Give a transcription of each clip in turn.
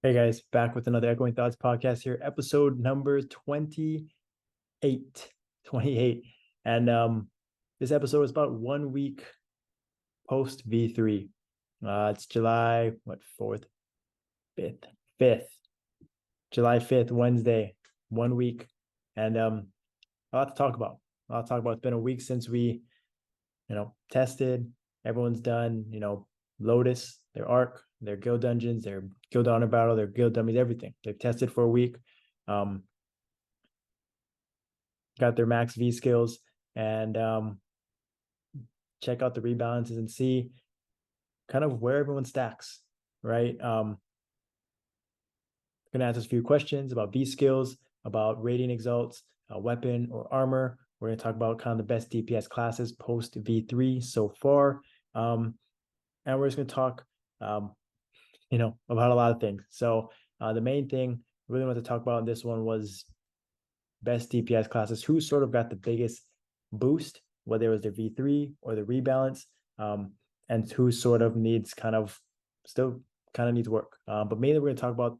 Hey guys, back with another Echoing Thoughts podcast here, episode number 28. 28. And this episode is about 1 week post V3. It's July, 4th? 5th. 5th. July 5th, Wednesday, 1 week. And a lot to talk about. A lot to talk about. It's been a week since we, tested. Everyone's done, Lotus, their arc, their guild dungeons, their guild honor battle, their guild dummies, everything. They've tested for a week, got their max V skills, and check out the rebalances and see kind of where everyone stacks, right? Gonna answer a few questions about V skills, about rating exalts, weapon or armor. We're gonna talk about kind of the best DPS classes post V3 so far. And we're just gonna talk about a lot of things. So the main thing I really want to talk about in this one was best DPS classes, who sort of got the biggest boost, whether it was their V3 or the rebalance, and who sort of still needs work. But mainly we're going to talk about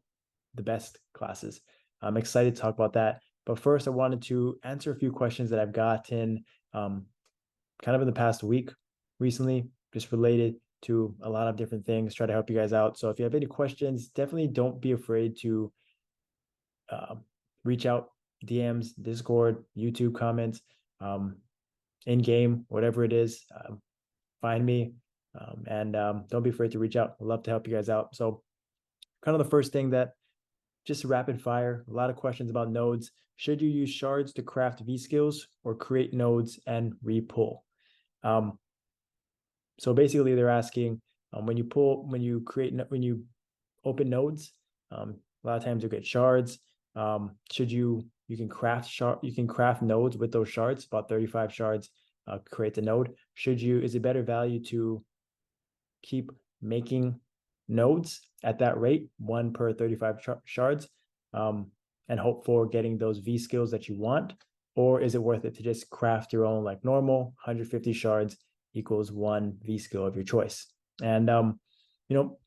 the best classes. I'm excited to talk about that. But first, I wanted to answer a few questions that I've gotten kind of in the past week recently, just related to a lot of different things, try to help you guys out. So if you have any questions, definitely don't be afraid to reach out, DMs, Discord, YouTube comments, in-game, whatever it is, find me, and don't be afraid to reach out. I'd love to help you guys out. So kind of the first thing that just rapid fire, a lot of questions about nodes. Should you use shards to craft V skills or create nodes and repull? So basically they're asking when you open nodes, a lot of times you'll get shards. You can craft nodes with those shards, about 35 shards creates a node. Is it better value to keep making nodes at that rate, 1 per 35 shards, and hope for getting those V skills that you want? Or is it worth it to just craft your own like normal 150 shards equals 1 V skill of your choice? And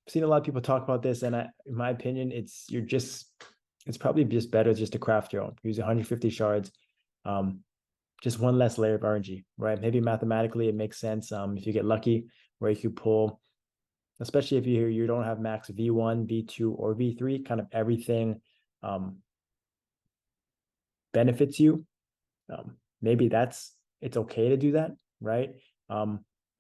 seen a lot of people talk about this, and in my opinion, it's probably just better just to craft your own. Use 150 shards, just one less layer of RNG, right? Maybe mathematically it makes sense if you get lucky, where you could pull, especially if you don't have max V1, V2, or V3, kind of everything benefits you. Maybe it's okay to do that, right?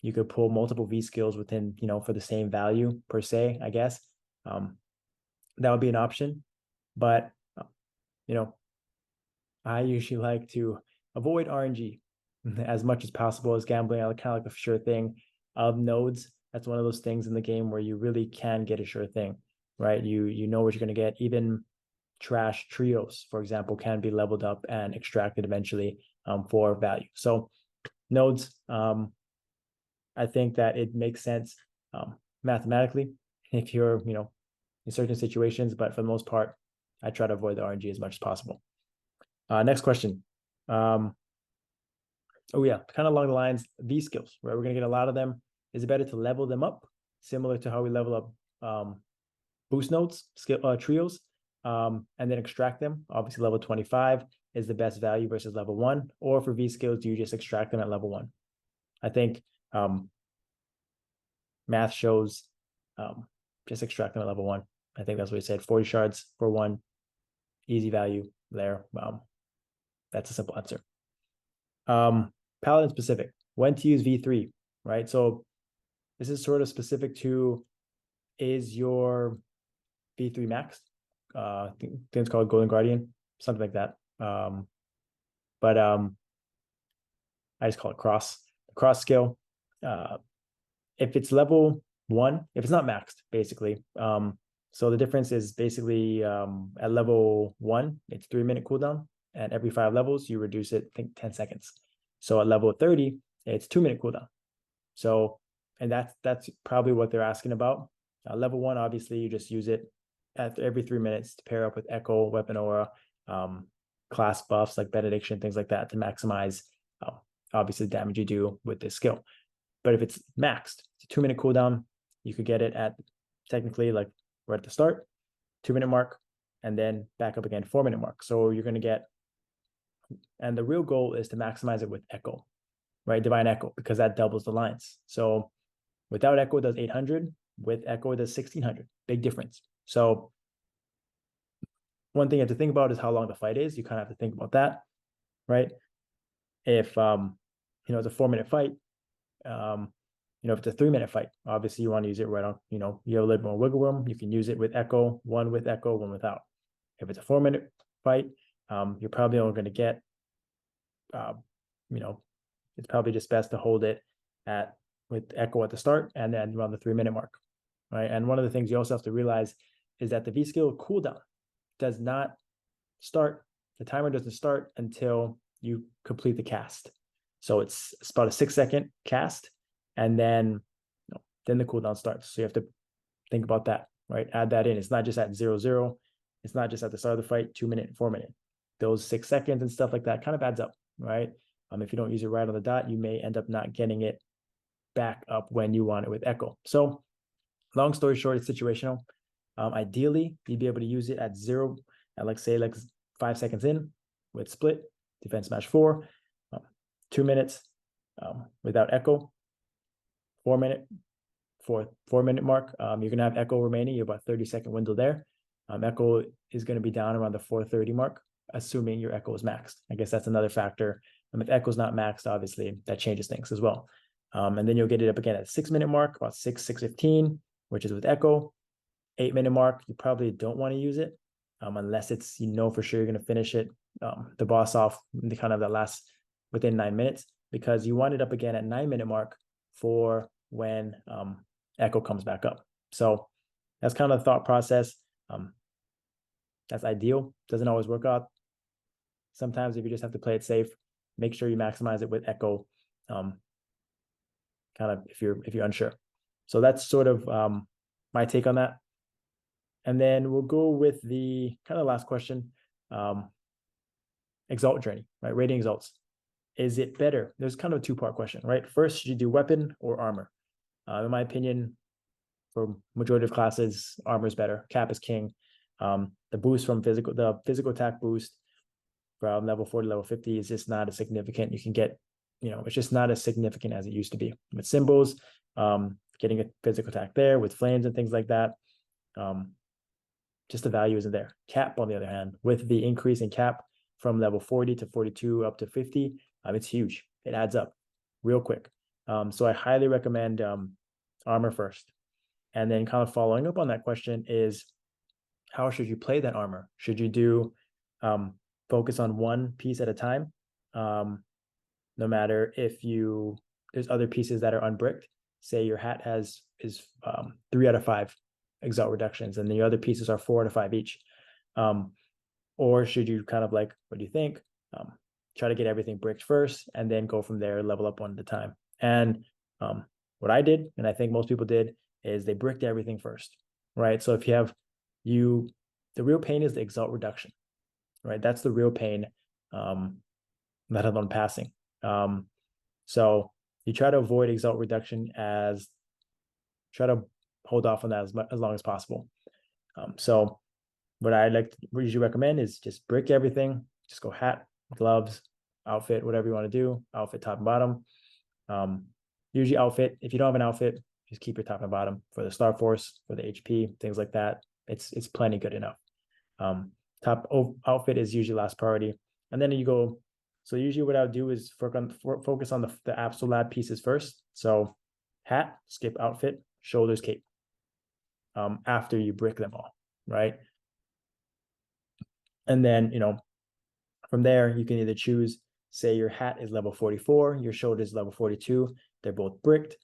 You could pull multiple V skills within, for the same value per se, I guess. That would be an option. But, I usually like to avoid RNG as much as possible as gambling. I kind of like a sure thing of nodes. That's one of those things in the game where you really can get a sure thing, right? You know what you're going to get. Even trash trios, for example, can be leveled up and extracted eventually for value. So nodes, I think that it makes sense mathematically if you're, in certain situations, but for the most part, I try to avoid the RNG as much as possible. Next question. Kind of along the lines, V skills, right? We're going to get a lot of them. Is it better to level them up, similar to how we level up boost nodes, trios, and then extract them? Obviously, level 25 is the best value versus level 1. Or for V skills, do you just extract them at level 1? I think math shows just extract them at level 1. I think that's what he said. 40 shards for 1, easy value there. That's a simple answer. Paladin specific, when to use V3, right? So this is sort of specific to, is your V3 maxed? I think it's called Golden Guardian, something like that. But I just call it cross skill. If it's level 1, if it's not maxed, basically. So the difference is basically at level 1, it's 3-minute cooldown, and every 5 levels you reduce it, I think 10 seconds. So at level 30, it's 2-minute cooldown. So, and that's probably what they're asking about. Level 1, obviously, you just use it at every 3 minutes to pair up with Echo, Weapon Aura, class buffs like Benediction, things like that, to maximize obviously the damage you do with this skill. But if it's maxed, it's a 2-minute cooldown, you could get it at technically like right at the start, 2-minute mark, and then back up again, 4-minute mark. So you're going to get, and the real goal is to maximize it with echo, right? Divine echo, because that doubles the lines. So without echo, it does 800. With echo, it does 1600. Big difference. So one thing you have to think about is how long the fight is. You kind of have to think about that, right? If it's a 4-minute fight, if it's a 3-minute fight, obviously you want to use it right on, you have a little bit more wiggle room. You can use it with echo, one with echo, one without. If it's a 4-minute fight, you're probably only going to get, it's probably just best to hold it with echo at the start and then around the 3-minute mark, right? And one of the things you also have to realize is that the V skill cooldown does not start, the timer doesn't start until you complete the cast. So it's about a 6-second cast, and then the cooldown starts. So you have to think about that, right? Add that in. It's not just at 0-0. It's not just at the start of the fight, 2-minute, 4-minute. Those 6 seconds and stuff like that kind of adds up, right? If you don't use it right on the dot, you may end up not getting it back up when you want it with echo. So long story short, it's situational. Ideally, you'd be able to use it at 0, at say 5 seconds in with split, defense match 4, 2 minutes without echo, 4-minute, 4-minute mark. You're going to have echo remaining. You're about 30-second window there. Echo is going to be down around the 4:30 mark, assuming your echo is maxed. I guess that's another factor. If echo is not maxed, obviously that changes things as well. And then you'll get it up again at 6-minute mark, about 6:15, which is with echo. 8-minute mark, you probably don't want to use it unless it's, for sure you're going to finish it, the boss off the kind of the last within 9 minutes, because you want it up again at 9-minute mark for when echo comes back up. So that's kind of the thought process. That's ideal. Doesn't always work out. Sometimes if you just have to play it safe, make sure you maximize it with echo, kind of if you're unsure. So that's sort of my take on that. And then we'll go with the kind of last question, Exalt journey, right? Rating Exalts. Is it better? There's kind of a 2-part question, right? First, should you do weapon or armor? In my opinion, for majority of classes, armor is better. Cap is king. The boost from the physical attack boost from level 40 to level 50 is just not as significant. You can get, it's just not as significant as it used to be. With symbols, getting a physical attack there with flames and things like that, just the value isn't there. Cap, on the other hand, with the increase in cap from level 40 to 42 up to 50, it's huge. It adds up real quick. So I highly recommend armor first. And then kind of following up on that question is, how should you play that armor? Should you do focus on one piece at a time? No matter if there's other pieces that are unbricked. Say your hat is 3 out of 5 Exalt reductions, and the other pieces are 4 out of 5 each. Or should you kind of what do you think? Try to get everything bricked first, and then go from there, level up one at a time. And what I did, and I think most people did, is they bricked everything first, right? So if you have the real pain is the Exalt reduction, right? That's the real pain, let alone passing. So you try to avoid Exalt reduction, try to hold off on that as long as possible. So what I usually recommend is just brick everything. Just go hat, gloves, outfit, whatever you want to do. Outfit top and bottom. Usually outfit. If you don't have an outfit, just keep your top and bottom for the Star Force, for the HP, things like that. It's plenty good enough. Top outfit is usually last priority, and then you go. So usually what I would do is focus on the absolute pieces first. So hat, skip outfit, shoulders, cape. After you brick them all, right? And then, from there, you can either choose, say your hat is level 44, your shoulders level 42, they're both bricked.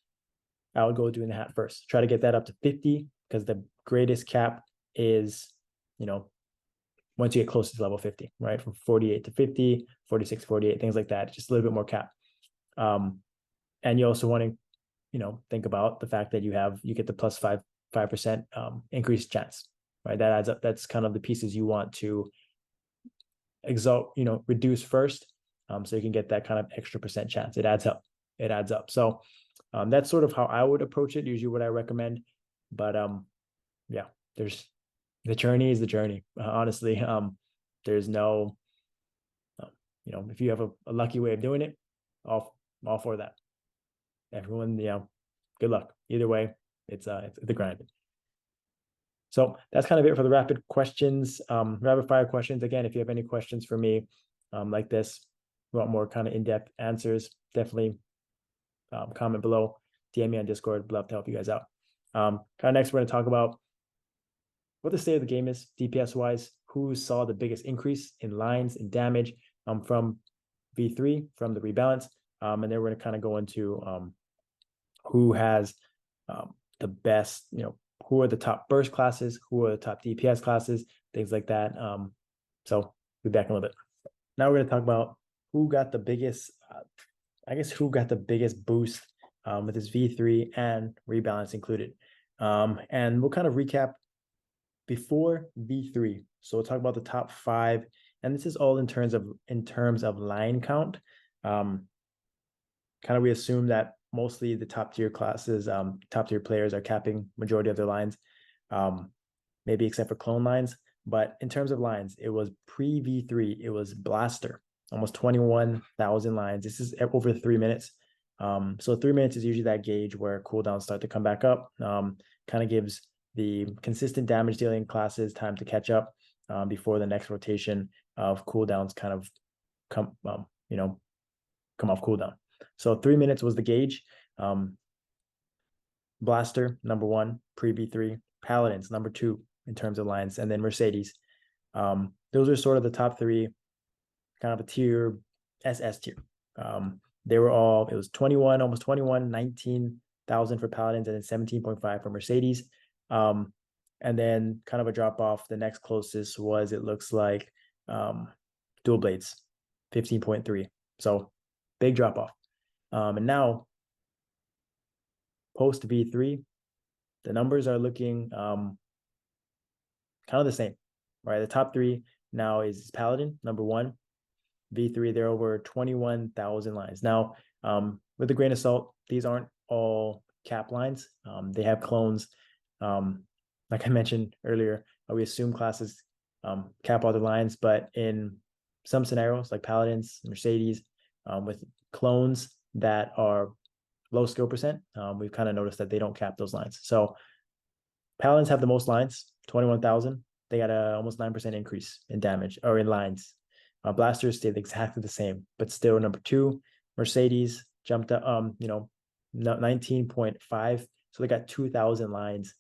I would go doing the hat first. Try to get that up to 50, because the greatest cap is, once you get close to level 50, right? From 48 to 50, 46, 48, things like that, just a little bit more cap. And you also want to, think about the fact that you get the plus 5% increased chance, right? That adds up. That's kind of the pieces you want to Exalt, reduce first, so you can get that kind of extra percent chance. It adds up. So that's sort of how I would approach it. Usually what I recommend, but yeah, there's The journey is the journey. Honestly, there's no, if you have a lucky way of doing it, all for that. Everyone, good luck. Either way, it's the grind. So that's kind of it for the rapid fire questions. Again, if you have any questions for me like this, you want more kind of in-depth answers, definitely comment below, DM me on Discord. Love to help you guys out. Kind of next, we're going to talk about what the state of the game is, DPS wise, who saw the biggest increase in lines and damage from V3, from the rebalance. And then we're going to kind of go into who has the best, who are the top burst classes, who are the top DPS classes, things like that. So we'll be back in a little bit. Now we're going to talk about who got the biggest, who got the biggest boost with his V3 and rebalance included. And we'll kind of recap before V3. So we'll talk about the top 5, and this is all in terms of line count. Kind of we assume that mostly the top tier classes, top tier players are capping majority of their lines, maybe except for clone lines. But in terms of lines, it was pre V3, it was Blaster, almost 21,000 lines. This is over 3 minutes. So 3 minutes is usually that gauge where cooldowns start to come back up. Kind of gives the consistent damage dealing classes time to catch up before the next rotation of cooldowns kind of come off cooldown. So 3 minutes was the gauge. Blaster, number 1, pre V3. Paladins, number 2 in terms of lines, and then Mercedes. Those are sort of the top 3, kind of a tier, SS tier. They were all, it was 21, almost 21, 19,000 for Paladins, and then 17.5 for Mercedes. And then kind of a drop off. The next closest was, it looks like, Dual Blades, 15.3. So big drop off. And now post V3, the numbers are looking kind of the same, right? The top 3 now is Paladin, number 1. V3, they're over 21,000 lines. Now, with a grain of salt, these aren't all cap lines. They have clones. Like I mentioned earlier, we assume classes cap all the lines, but in some scenarios, like Paladins, Mercedes, with clones that are low skill percent, we've kind of noticed that they don't cap those lines. So Paladins have the most lines, 21,000. They got a almost 9% increase in damage, or in lines. Blasters stayed exactly the same, but still number 2. Mercedes jumped up, 19.5. So they got 2,000 lines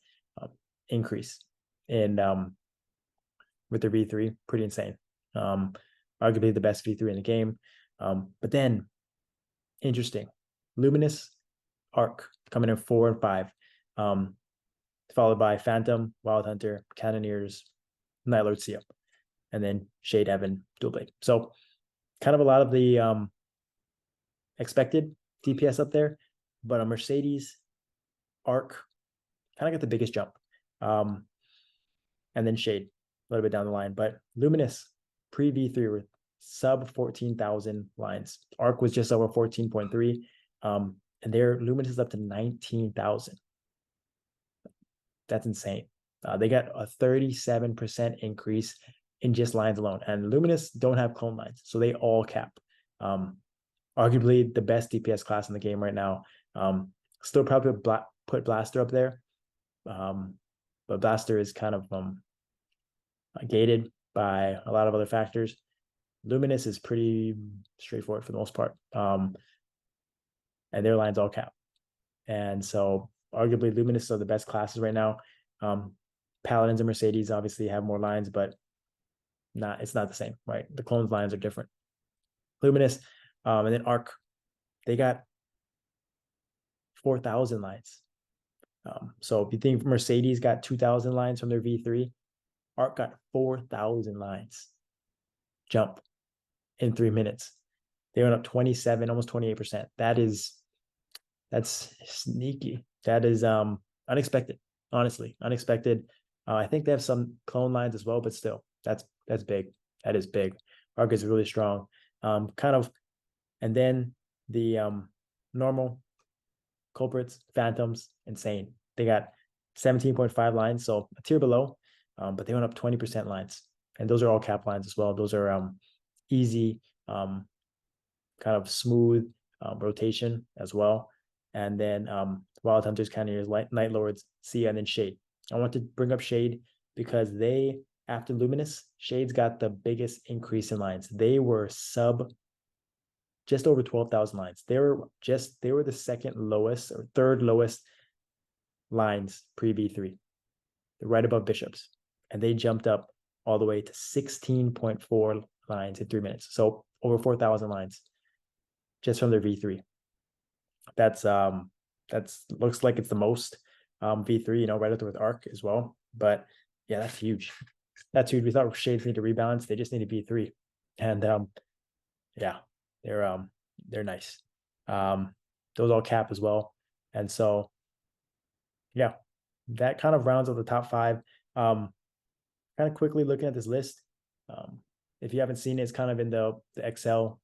increase in with their V3. Pretty insane. Arguably the best V3 in the game. But then, interesting, Luminous, Arc coming in 4 and 5, followed by Phantom, Wild Hunter, Cannoneers, Nightlord Seop, and then Shade Evan, Dual Blade. So kind of a lot of the expected DPS up there, but a Mercedes, Arc kind of got the biggest jump. And then Shade a little bit down the line. But Luminous, pre V3, were sub 14,000 lines. Arc was just over 14.3. And their Luminous is up to 19,000. That's insane. They got a 37% increase in just lines alone. And Luminous don't have clone lines, so they all cap. Arguably the best DPS class in the game right now. Still probably put Blaster up there. But Blaster is kind of gated by a lot of other factors. Luminous is pretty straightforward for the most part. And their lines all cap. And so arguably Luminous are the best classes right now. Paladins and Mercedes obviously have more lines, but it's not the same, right? The clones lines are different. Luminous, and then Arc, they got 4,000 lines. So if you think Mercedes got 2,000 lines from their V3, Arc got 4,000 lines jump in 3 minutes. They went up 27, almost 28%. That's sneaky. That is unexpected, honestly, unexpected. I think they have some clone lines as well, but still, that's big. That is big. Arc is really strong. And then the normal culprits, Phantoms, insane. They got 17.5 lines, so a tier below. but they went up 20% lines. And those are all cap lines as well. Those are easy, kind of smooth rotation as well. And then Wild Hunters, Cannoneers, Night Lords, Sia, and then Shade. I want to bring up Shade because they, after Luminous, Shade's got the biggest increase in lines. They were just over 12,000 lines. They were the second lowest or third lowest lines pre V3. They're right above Bishops. And they jumped up all the way to 16.4 lines in 3 minutes. So over 4,000 lines just from their V3. That's looks like it's the most V3, right up there with Arc as well. But yeah, that's huge. That's huge. We thought Shades need to rebalance. They just need a V3. And yeah, they're nice. Those all cap as well. And so yeah, that kind of rounds out the top 5. Kind of quickly looking at this list. If you haven't seen it, it's kind of in the Excel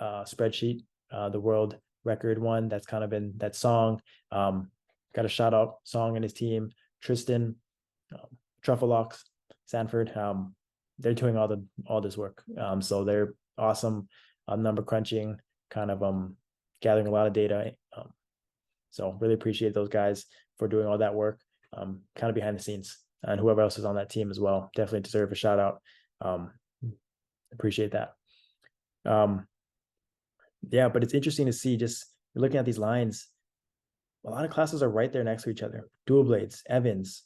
spreadsheet, the world record one. That's kind of in that Song. Got a shout out Song and his team, Tristan, Truffalocks, Sanford. They're doing all this work. So they're awesome, number crunching, kind of gathering a lot of data. So really appreciate those guys for doing all that work, kind of behind the scenes, and whoever else is on that team as well. Definitely deserve a shout out. Appreciate that. Yeah, but it's interesting to see, just looking at these lines, a lot of classes are right there next to each other. Dual Blades, Evans,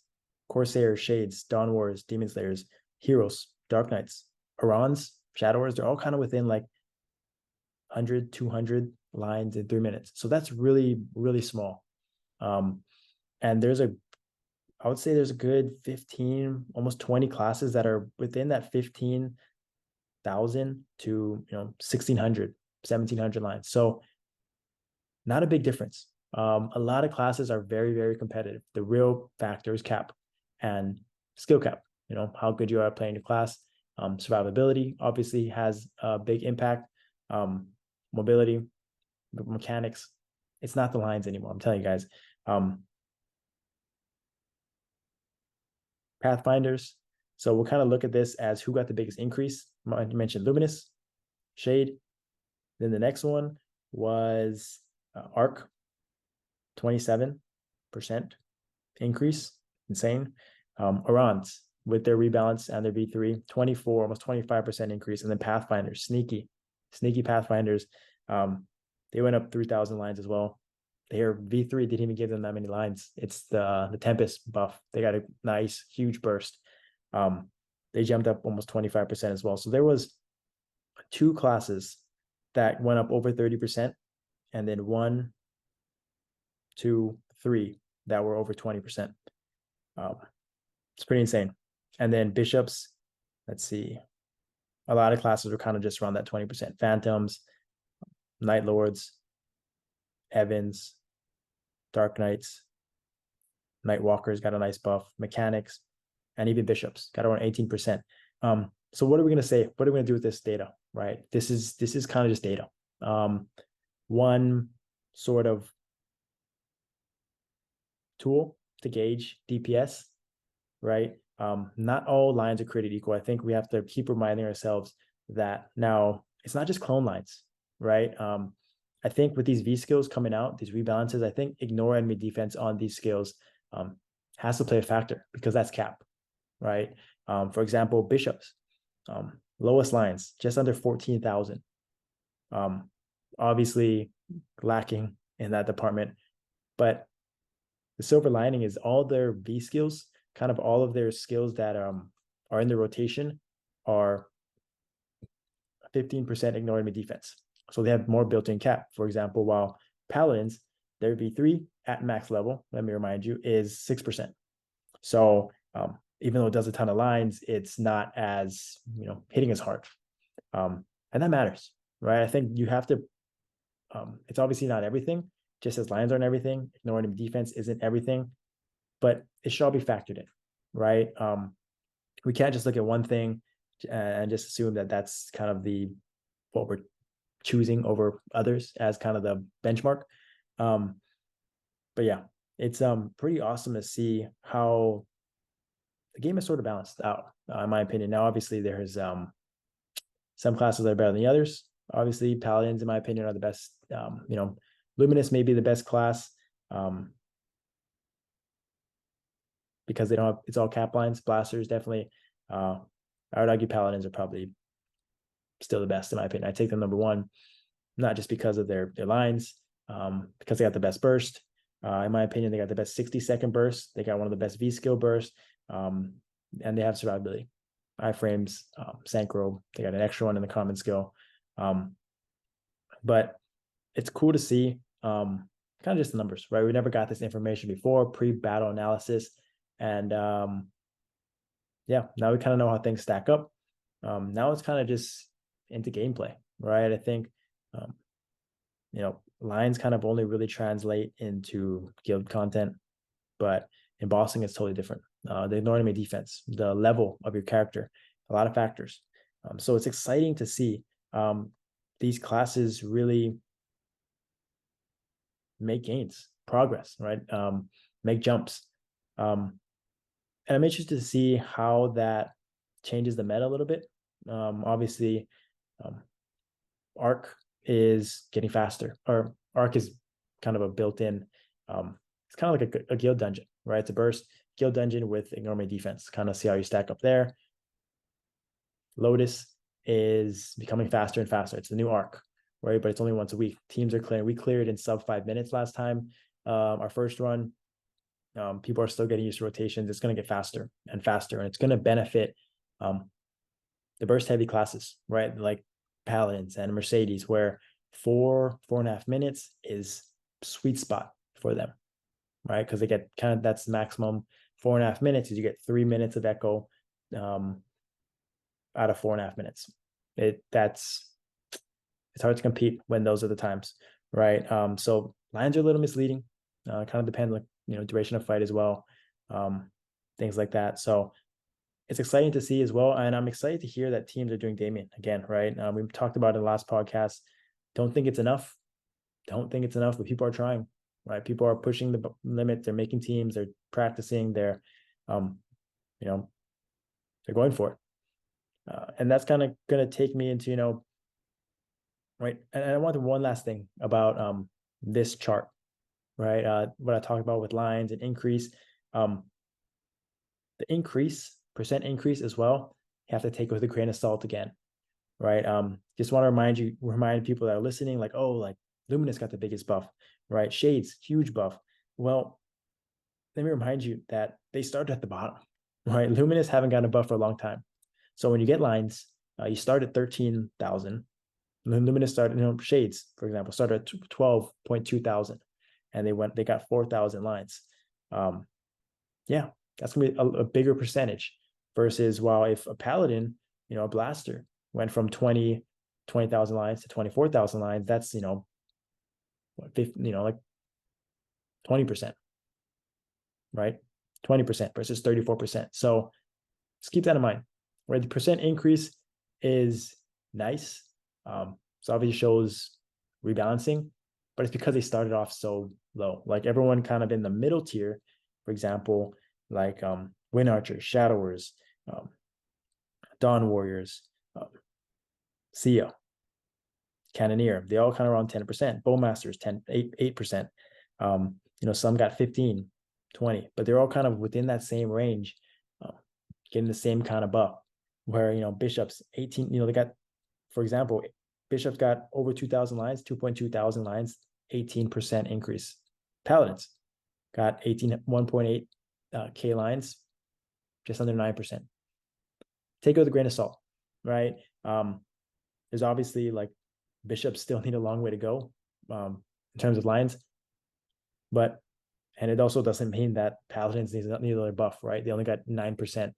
Corsairs, Shades, Dawn Wars, Demon Slayers, Heroes, Dark Knights, Arons, Shadowers, they're all kind of within like 100, 200 lines in 3 minutes. So that's really, really small. And I would say there's a good 15, almost 20 classes that are within that 15,000 to 1,600, 1,700 lines. So not a big difference. A lot of classes are very, very competitive. The real factor is cap and skill cap. How good you are at playing your class. Survivability obviously has a big impact. Mobility, mechanics. It's not the lines anymore. I'm telling you guys. Pathfinders. So we'll kind of look at this as who got the biggest increase. I mentioned Luminous, Shade. Then the next one was Arc, 27% increase. Insane. Arons with their rebalance and their V3, 24, almost 25% increase. And then Pathfinders, sneaky Pathfinders. They went up 3,000 lines as well. Their V3 didn't even give them that many lines. It's the Tempest buff. They got a nice, huge burst. They jumped up almost 25% as well. So there was 2 classes that went up over 30%, and then 1, 2, 3 that were over 20%. It's pretty insane. And then Bishops, let's see. A lot of classes were kind of just around that 20%. Phantoms, Night Lords, Evans, Dark Knights, Night Walkers got a nice buff, Mechanics, and even Bishops got around 18%. So what are we going to say? What are we going to do with this data, right? This is kind of just data. One sort of tool to gauge DPS, right? Not all lines are created equal. I think we have to keep reminding ourselves that now it's not just clone lines, right? I think with these V skills coming out, these rebalances, I think ignore enemy defense on these skills has to play a factor, because that's cap, right? For example, Bishops, lowest lines, just under 14,000. Obviously lacking in that department, but the silver lining is all their V skills, kind of all of their skills that are in the rotation are 15% ignore enemy defense. So they have more built-in cap. For example, while Paladins, their V3 at max level, let me remind you, is 6%. So even though it does a ton of lines, it's not as, hitting as hard. And that matters, right? I think you have to, it's obviously not everything, just as lines aren't everything, ignoring enemy defense isn't everything, but it should all be factored in, right? We can't just look at one thing and just assume that that's kind of what we're choosing over others as kind of the benchmark. But yeah, it's pretty awesome to see how the game is sort of balanced out, in my opinion. Now, obviously, there's some classes that are better than the others. Obviously, Paladins, in my opinion, are the best. Luminous may be the best class because they don't have, it's all cap lines. Blasters, definitely. I would argue Paladins are probably still the best, in my opinion. I take them number one, not just because of their lines, because they got the best burst. In my opinion, they got the best 60-second burst. They got one of the best V-skill bursts, and they have survivability. Iframes, Synchro, they got an extra one in the common skill. But it's cool to see kind of just the numbers, right? We never got this information before, pre-battle analysis. And yeah, now we kind of know how things stack up. Now it's kind of just into gameplay, right? I think, lines kind of only really translate into guild content, but in bossing, it's totally different. The enemy defense, the level of your character, a lot of factors. So it's exciting to see these classes really make gains, progress, right? Make jumps. And I'm interested to see how that changes the meta a little bit. Obviously, Arc is getting faster, or Arc is kind of a built-in, it's kind of like a guild dungeon, right? It's a burst guild dungeon with enormous defense. Kind of see how you stack up there. Lotus is becoming faster and faster. It's the new Arc, right? But it's only once a week. Teams are clearing. We cleared in sub 5 minutes last time. Our first run, people are still getting used to rotations. It's going to get faster and faster, and it's going to benefit the burst heavy classes, right? Like Paladins and Mercedes, where 4.5 minutes is sweet spot for them, right? Because they get kind of, that's the maximum. 4.5 minutes is you get 3 minutes of echo out of 4.5 minutes. It's hard to compete when those are the times, right? So lines are a little misleading. Kind of depends on duration of fight as well, things like that. So it's exciting to see as well, and I'm excited to hear that teams are doing Damien again, right? We talked about it in the last podcast. Don't think it's enough, but people are trying, right? People are pushing the limit. They're making teams. They're practicing. They're, they're going for it, and that's kind of going to take me into, right? And I wanted one last thing about this chart, right? What I talked about with lines and increase, the percent increase as well, you have to take it with a grain of salt again, right? Just want to remind people that are listening, like, oh, like Luminous got the biggest buff, right? Shades, huge buff. Well, let me remind you that they started at the bottom, right? Luminous haven't gotten a buff for a long time. So when you get lines, you start at 13,000. Luminous started, Shades, for example, started at 12.2 thousand, and they got 4,000 lines. Yeah, that's gonna be a bigger percentage versus while if a Paladin, a Blaster went from 20,000 lines to 24,000 lines, that's like 20%, right? 20% versus 34%. So just keep that in mind, right? The percent increase is nice. So obviously shows rebalancing, but it's because they started off so low. Like everyone kind of in the middle tier, for example, like Wind Archers, Shadowers, Dawn Warriors, Sia, Cannoneer, they all kind of around 10%. Bowmasters 8%. Some got 15, 20, but they're all kind of within that same range, getting the same kind of buff. Where Bishops 18, they got, for example, Bishops got over 2,000 lines, 2.2 thousand lines, 18% increase. Paladins got 1.8 K lines, just under 9%. Take it with a grain of salt, right? There's obviously like Bishops still need a long way to go in terms of lines, and it also doesn't mean that Paladins need another buff, right? They only got 9%.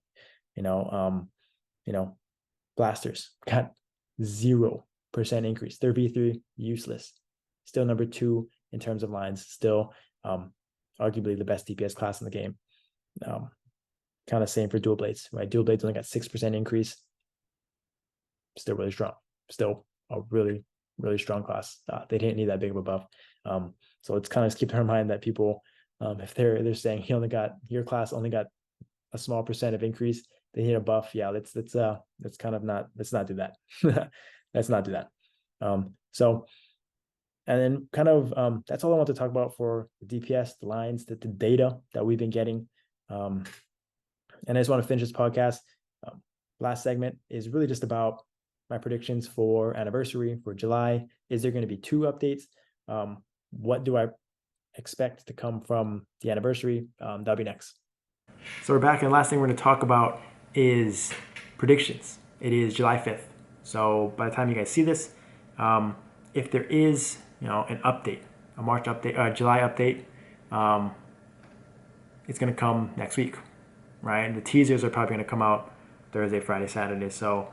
Blasters got 0% increase. Their V-3 useless. Still number 2 in terms of lines. Still, arguably the best DPS class in the game. Kind of same for Dual Blades, right? Dual Blades only got 6% increase. Still really strong. Still a really, really strong class. They didn't need that big of a buff. So it's kind of keep in mind that people, if they're saying your class only got a small percent of increase, they hit a buff. Yeah, let's kind of not, let's not do that. Let's not do that. So, and then kind of that's all I want to talk about for the DPS, the lines, the data that we've been getting. And I just want to finish this podcast. Last segment is really just about my predictions for anniversary for July. Is there going to be 2 updates? What do I expect to come from the anniversary? That'll be next. So we're back, and the last thing we're going to talk about is predictions. It is July 5th. So by the time you guys see this, if there is, an update, a March update, July update, it's going to come next week, right? And the teasers are probably going to come out Thursday, Friday, Saturday. So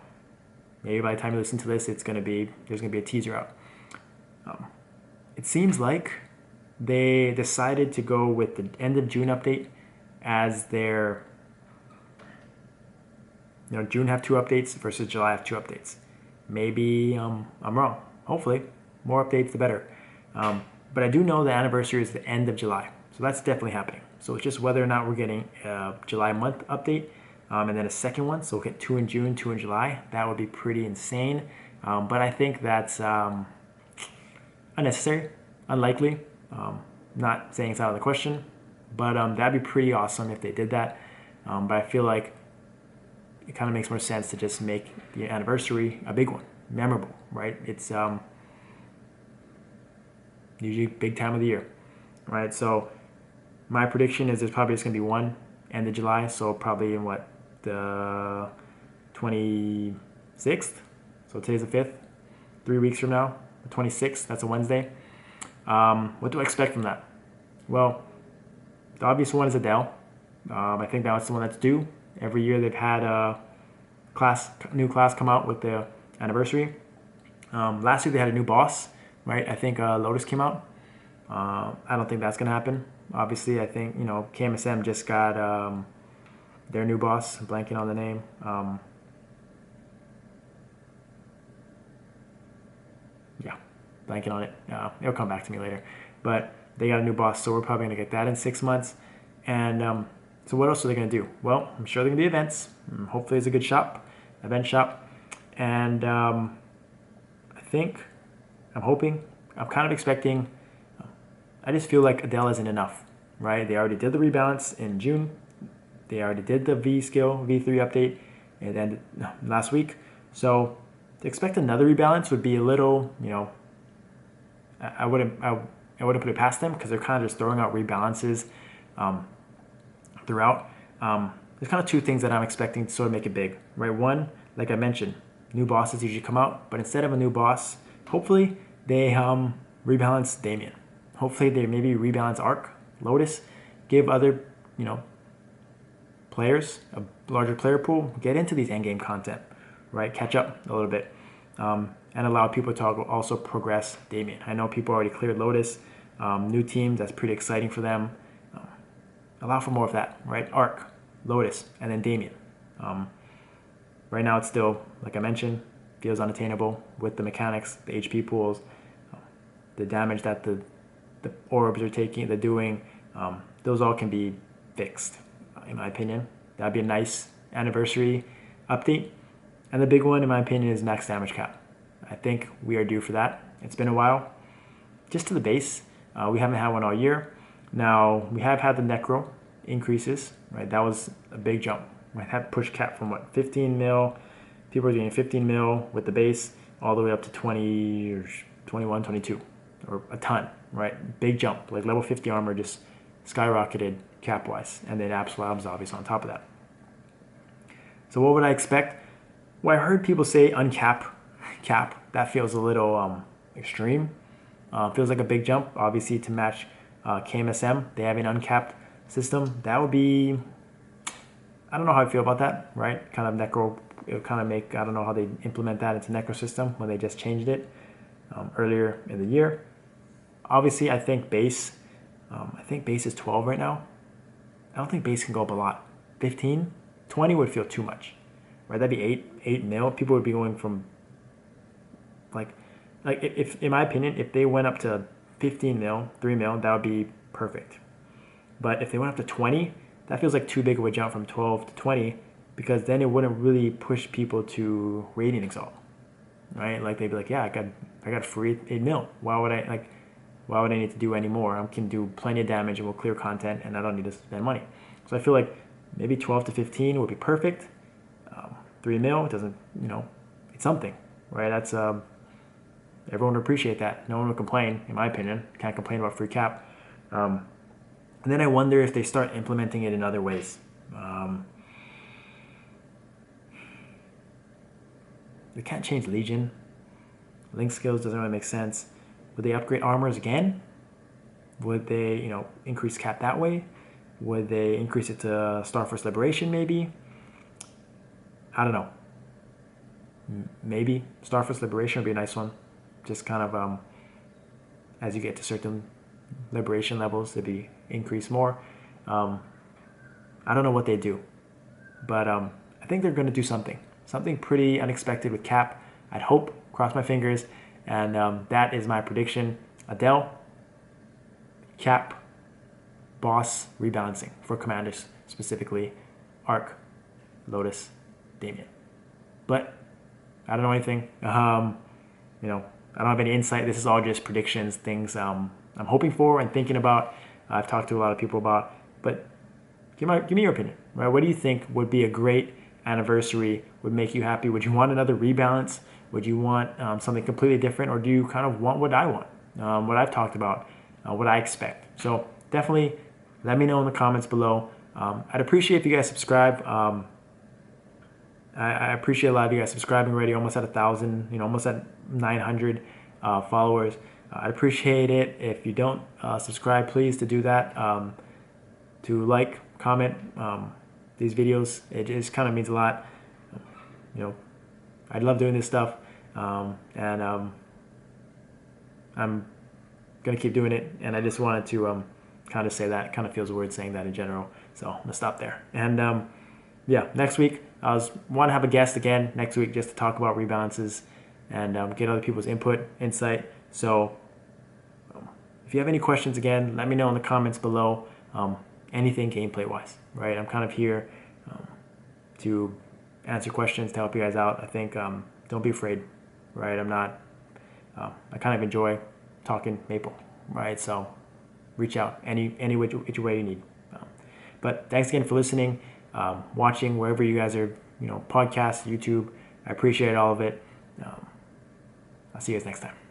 maybe by the time you listen to this, there's going to be a teaser out. It seems like they decided to go with the end of June update as their, June have 2 updates versus July have 2 updates. Maybe I'm wrong. Hopefully, more updates the better. But I do know the anniversary is the end of July, so that's definitely happening. So it's just whether or not we're getting a July month update and then a second one. So we'll get 2 in June, 2 in July. That would be pretty insane. But I think that's unnecessary, unlikely. Not saying it's out of the question, but that'd be pretty awesome if they did that. But I feel like it kind of makes more sense to just make the anniversary a big one, memorable, right? It's usually a big time of the year, right? So my prediction is there's probably just going to be one end of July, so probably in the 26th. So today's the 5th, 3 weeks from now, the 26th, that's a Wednesday. What do I expect from that? Well, the obvious one is Adele. I think that's the one that's due. Every year they've had a new class come out with the anniversary. Last year they had a new boss, right? I think Lotus came out. I don't think that's going to happen. Obviously, I think, KMSM just got their new boss. I'm blanking on the name. Blanking on it. It'll come back to me later. But they got a new boss, so we're probably going to get that in 6 months. And so what else are they going to do? Well, I'm sure they're going to be events. Hopefully it's a good event shop. And I'm kind of expecting, I just feel like Adele isn't enough, right? They already did the rebalance in June. They already did the V-3 update and then last week. So to expect another rebalance would be a little, I wouldn't put it past them because they're kind of just throwing out rebalances throughout. There's kind of 2 things that I'm expecting to sort of make it big, right? One, like I mentioned, new bosses usually come out, but instead of a new boss, hopefully they rebalance Damien. Hopefully they maybe rebalance Arc, Lotus, give other, players a larger player pool, get into these endgame content, right? Catch up a little bit. And allow people to also progress Damien. I know people already cleared Lotus, new teams, that's pretty exciting for them. Allow for more of that, right? Arc, Lotus, and then Damien. Right now it's still, like I mentioned, feels unattainable with the mechanics, the HP pools, the damage that the orbs are doing. Those all can be fixed, in my opinion. That'd be a nice anniversary update. And the big one, in my opinion, is max damage cap. I think we are due for that. It's been a while. Just to the base, we haven't had one all year. Now, we have had the Necro increases, right? That was a big jump. We had push cap from 15 mil. People are getting 15 mil with the base all the way up to 20 or 21, 22, or a ton, right? Big jump. Like level 50 armor just skyrocketed cap-wise. And then Absol obvious on top of that. So what would I expect? Well, I heard people say uncap, cap. That feels a little extreme. Feels like a big jump, obviously, to match KMSM. They have an uncapped system. That would be, I don't know how I feel about that, right? Kind of Necro, it would kind of make, I don't know how they implement that into Necro system when they just changed it earlier in the year. Obviously, I think base is 12 right now. I don't think base can go up a lot. 15, 20 would feel too much, right? That'd be 8 mil. People would be going from like if in my opinion, if they went up to 15 mil, 3 mil, that would be perfect. But if they went up to 20, that feels like too big of a jump from 12 to 20, because then it wouldn't really push people to Radiant Exalt, right? Like they'd be like, yeah, I got free 8 mil. Why would I need to do any more? I can do plenty of damage and will clear content, and I don't need to spend money. So I feel like maybe 12 to 15 would be perfect. 3 mil, it doesn't, it's something, right? That's everyone would appreciate that. No one would complain, in my opinion. Can't complain about free cap. And then I wonder if they start implementing it in other ways. They can't change Legion. Link skills doesn't really make sense. Would they upgrade armors again? Would they, increase cap that way? Would they increase it to Starforce Liberation maybe? I don't know. Maybe Starforce Liberation would be a nice one. Just kind of as you get to certain liberation levels, it'd be increased more. I don't know what they do, but I think they're going to do something pretty unexpected with cap. I'd hope, cross my fingers, and that is my prediction. Adele, cap, boss, rebalancing for commanders, specifically Arc, Lotus, Damien. But I don't know anything. I don't have any insight. This is all just predictions, things I'm hoping for and thinking about. I've talked to a lot of people about, but give me your opinion, right? What do you think would be a great anniversary, would make you happy? Would you want another rebalance? Would you want something completely different, or do you kind of want what I want, what I've talked about, what I expect? So definitely let me know in the comments below. I'd appreciate if you guys subscribe. I appreciate a lot of you guys subscribing already, almost at 1,000, almost at 900 followers. I'd appreciate it if you don't subscribe, please, to do that, to like, comment these videos. It just kind of means a lot. I love doing this stuff, and I'm gonna keep doing it. And I just wanted to kind of say that. Kind of feels weird saying that in general, so I'm gonna stop there. And yeah, next week I want to have a guest again next week just to talk about rebalances and get other people's input, insight. So if you have any questions, again, let me know in the comments below. Anything gameplay wise, right? I'm kind of here to answer questions, to help you guys out. I think don't be afraid, right? I'm not. I kind of enjoy talking Maple, right? So reach out any which way you need. But thanks again for listening, watching wherever you guys are. Podcasts, YouTube. I appreciate all of it. I'll see you guys next time.